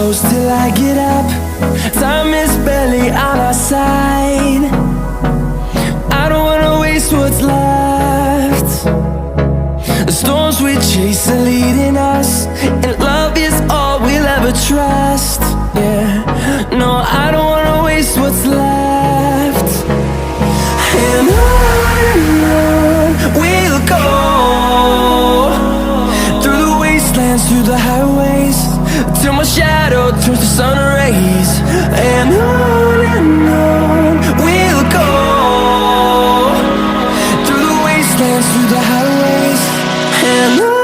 close till I get up. Time is barely on our side. I don't wanna waste what's left. The storms we chase are leading us, and love is all we'll ever trust. Yeah, no, I don't wanna waste what's left. And on we'll go, through the wastelands, through the highways, till my shadow turns to sun rays. And on we'll go, through the wastelands, through the highways, and on.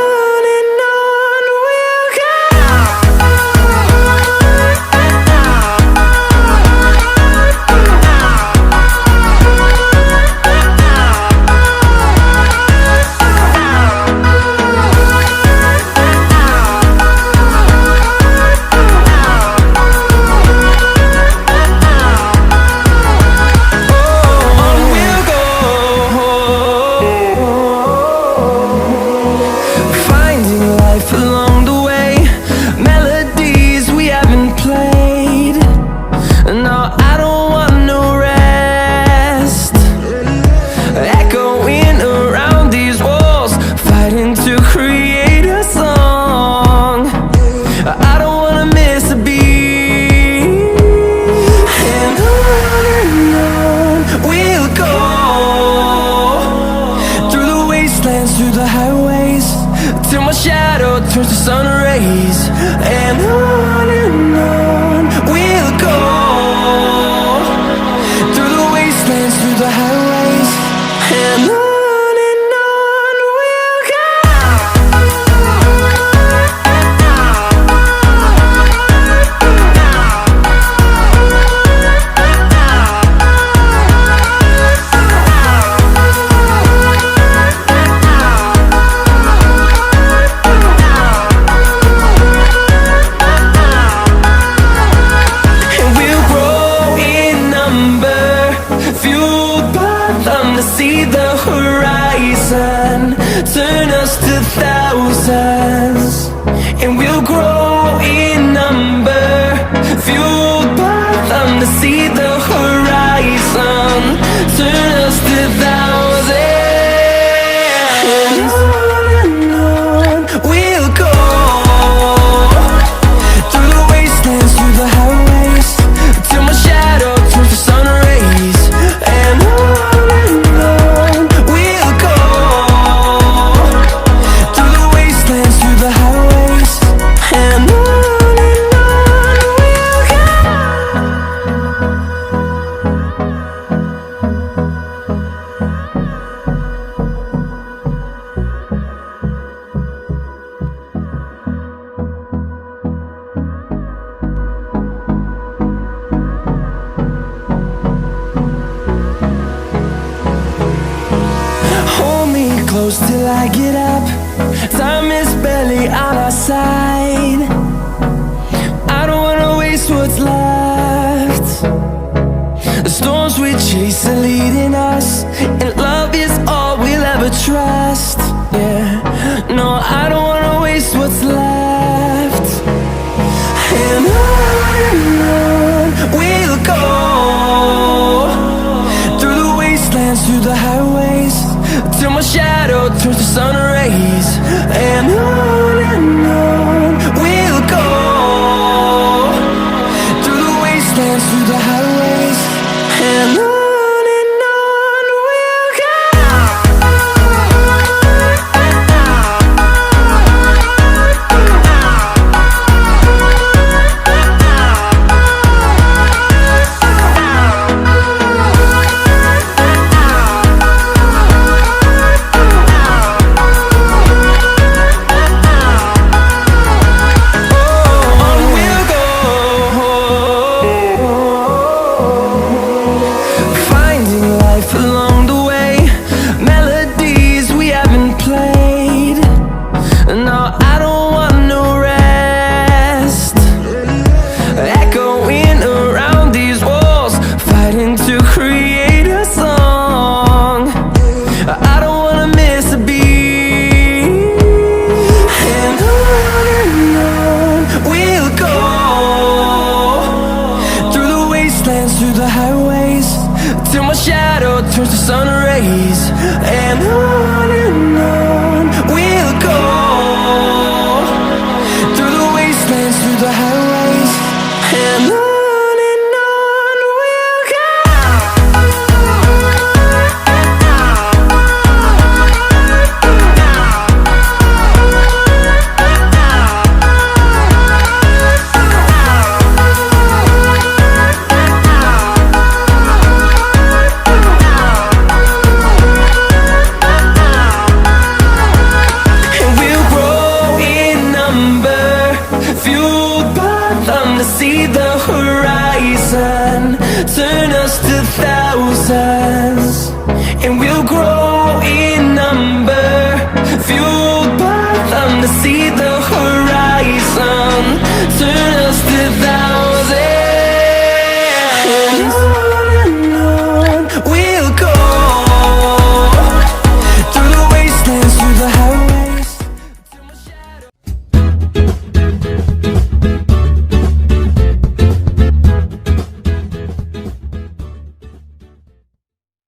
Through the highways, till my shadow turns to sun rays. And on we'll go, through the wastelands, through the highways, and on. See the horizon turn us to thousands, and we'll grow in number, fueled by them. To see the horizon turn us to thousands, and on we'll go, through the wastelands, through the highways, till my shadow turns to sun rays. And on close till I get up. Time is barely on our side. I don't wanna waste what's left. The storms we chase are leading us, and love is all we'll ever trust. Yeah, no, I don't wanna waste what's left. And on we'll go, through the wastelands, through the highways, till my shadow turns to sun rays. And on we'll go, through the wastelands, through the highways, and on. through the highways, till my shadow turns to sun rays. And on we'll go, through the wastelands, through the highways. And on we'll go. See the horizon, turn us to thousands, and we'll grow.